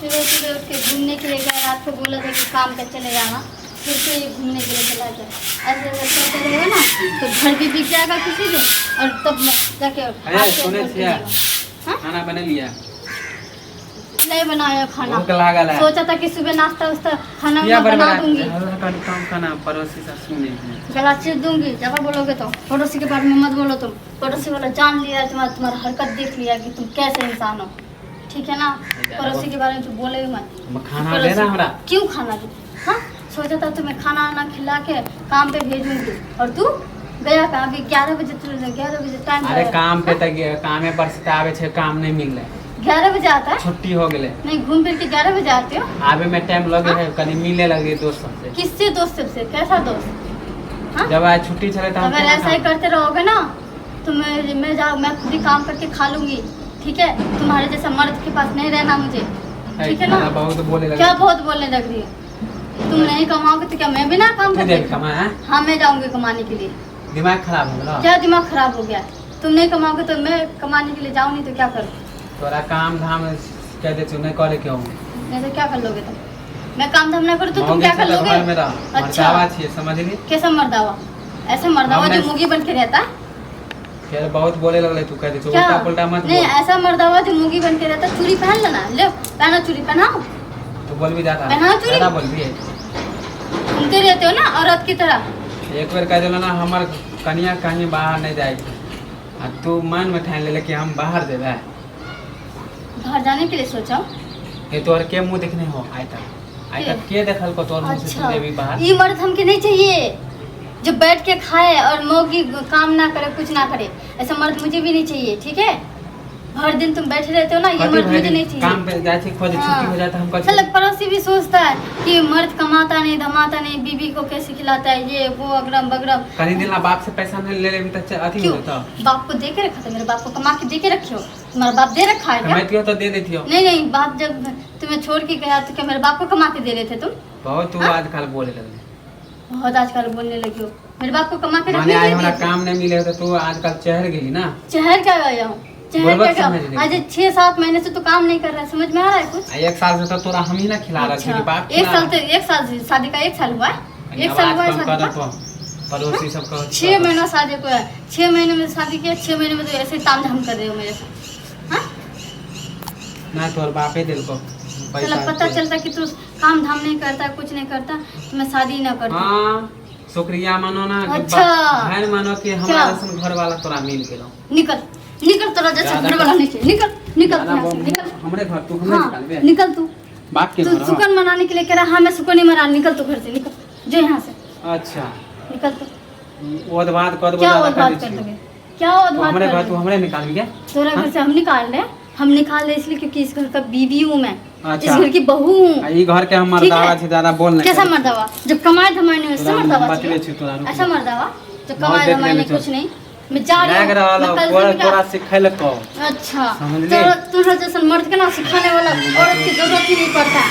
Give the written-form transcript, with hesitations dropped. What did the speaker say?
सुबह सुबह उठ के घूमने के लिए गया, रात को बोला था कि काम पे चले जाना, फिर से ये घूमने के लिए चला गया। ऐसे अगर चलते रहेगा ना तो घर भी बिक जाएगा किसी दिन, और तब जाके खाना बना लिया नहीं बनाया खाना। भूख लागल है। सोचा था कि सुबह नाश्ता वास्ता खाना क्या बना दूंगी, काम खाना पड़ोसी से सुने गला चीर दूंगी। ज्यादा बोलोगे तो पड़ोसी के बारे में मत बोलो। तुम पड़ोसी वाला जान लिया, तुम्हारा हरकत देख लिया कि तुम कैसे इंसान हो, ठीक है ना। पड़ोसी के बारे में तो बोले मत। खाना देना हमरा। क्यों खाना दे? हाँ, सोचा था तुम्हें खाना आना खिला के काम पे भेजूंगी, और तू गया कहाँ? अभी 11 बजे टाइम। अरे काम पे तक कामे पर से आवे छे, काम नहीं मिल रहा। 11 बजे आता है, छुट्टी हो गए। नहीं घूम फिर के 11 बजे आते हो। आवे में टाइम लगे है, कहीं मिले लगे दोस्तों से। किससे दोस्त से? कैसा दोस्त? हाँ? जब आज छुट्टी चले तो अगर ऐसा ही करते रहोगे ना तो मैं खुद ही काम करके खा लूंगी, ठीक है। तुम्हारे जैसा मर्द के पास नहीं रहना मुझे, ठीक है ना। बहुत बोले लगे। क्या बहुत बोलने लग रही है? तुम नहीं कमाओगे तो क्या मैं भी ना काम करती? हाँ, मैं जाऊंगी कमाने के लिए। दिमाग खराब हो गया। क्या दिमाग खराब हो गया? तुम नहीं कमाओगे तो मैं कमाने के लिए जाऊँ, नहीं तो क्या करूँ? तोरा काम धाम कह दे नहीं करे क्यों? नहीं तो क्या कर लोगे तुम? मैं काम धाम ना करूँ तो तुम क्या कर लोगे? अच्छा, समझ ली कैसा मर्दावा? ऐसा मर्दावा जो मुगी बन के रहता है? फिर बहुत बोले लगले तू, कह दे क्या? उल्टा पुल्टा मत नहीं, बोल। ऐसा मर्दावा जो मुगी बन के रहता है। चूड़ी पहन लेना, ले पहना चूड़ी, पहनाओ। तू बोल भी जाता पहनाओ चूड़ी। ज्यादा बोल भी घूमते रहते हो ना औरत की तरह। एक बार कह दिला ना हमार कन्या कहीं बाहर नहीं जाएगी, और तू मन में ठान ले कि हम बाहर देवे। बाहर जाने के लिए सोचा हूँ। ये तोर के मुंह देखने हो आय तक के देखल को तोर मुंह से अच्छा, तू देवी बाहर। ये मर्द हमके नहीं चाहिए जो बैठ के खाए और मौगी काम ना करे, कुछ ना करे। ऐसा मर्द मुझे भी नहीं चाहिए, ठीक है। हर दिन तुम बैठे रहते हो ना, ये मर्द मुझे नहीं चाहिए। काम पे जाते खोजे छुट्टी हो जाता हमको। चल पड़ोसी भी सोचता है कि मर्द कमाता नहीं धमाता नहीं, बीबी को कैसे खिलाता है, ये वो अगरम बगरम। कहीं दिन बाप से पैसा नहीं ले भी तो अथी होता। बाप को दे के रखा था? मेरे बाप को कमा के दे के रखे हो? तुम्हारा बाप दे रखा है क्या? कमाती हो तो दे देती हो। नहीं, बाप जब तुम्हें छोड़ के गया तो क्या मेरे बाप को कमा के दे रहे थे तुम? बहुत तू आजकल बोले लगे। बहुत आजकल बोलने लगी हो। मेरे बाप को कमा के माने आज हमारा काम नहीं मिले तो तू आजकल चहर गई ना। चहर क्या गया हूँ? चहर क्या? आज 6-7 महीने से तो काम नहीं कर रहा है, समझ में आ रहा है कुछ? 1 साल से तो तोरा हम ही ना खिला रहे थे। बाप 1 साल से शादी का 1 साल हुआ है। 1 साल हुआ है शादी का। पड़ोसी सब का 6 महीना शादी को है। 6 महीने में शादी किया, 6 महीने में तो ऐसे ताम झाम कर रहे हो मेरे साथ। हाँ, ना तोर बापे दिल को चलो पता चलता कि तू काम धाम नहीं करता, कुछ नहीं करता तो मैं शादी ना करती। हाँ, शुक्रिया मानो ना। अच्छा, बहन मानो कि हमारा सन घर वाला तोरा मिल गेलो। निकल तोरा जैसा घर वाला नहीं चाहिए। निकल हमरे घर तू हमरे निकाल बे। निकल तू बाप के तू घर। सुकन मनाने के लिए कह रहा। हाँ, मैं सुकन ही मना। निकल तू घर से, निकल जो यहाँ से। अच्छा, निकल तू। ओद बात कर दो। क्या ओद बात कर दोगे? क्या ओद बात हमरे कर घर तू हमरे निकाल भी क्या? तोरा घर से हम निकाल रहे? हम निकाल रहे इसलिए क्योंकि इस घर का बीवी हूँ मैं। अच्छा, इस घर की बहू हूँ। ई घर के हम मर्दावा से ज्यादा बोल नहीं। कैसा मर्दावा? जब कमाए धमाए नहीं वैसे मर्दावा बतले चाहिए। छी तोरा। ऐसा मर्दावा जो कमाए धमाए नहीं, कुछ नहीं। मैं जा रही हूँ। तोरा सिखैल को। अच्छा, समझ ले? तोरा जैसा मर्द के ना सिखाने वाला औरत की जरूरत ही नहीं पड़ता।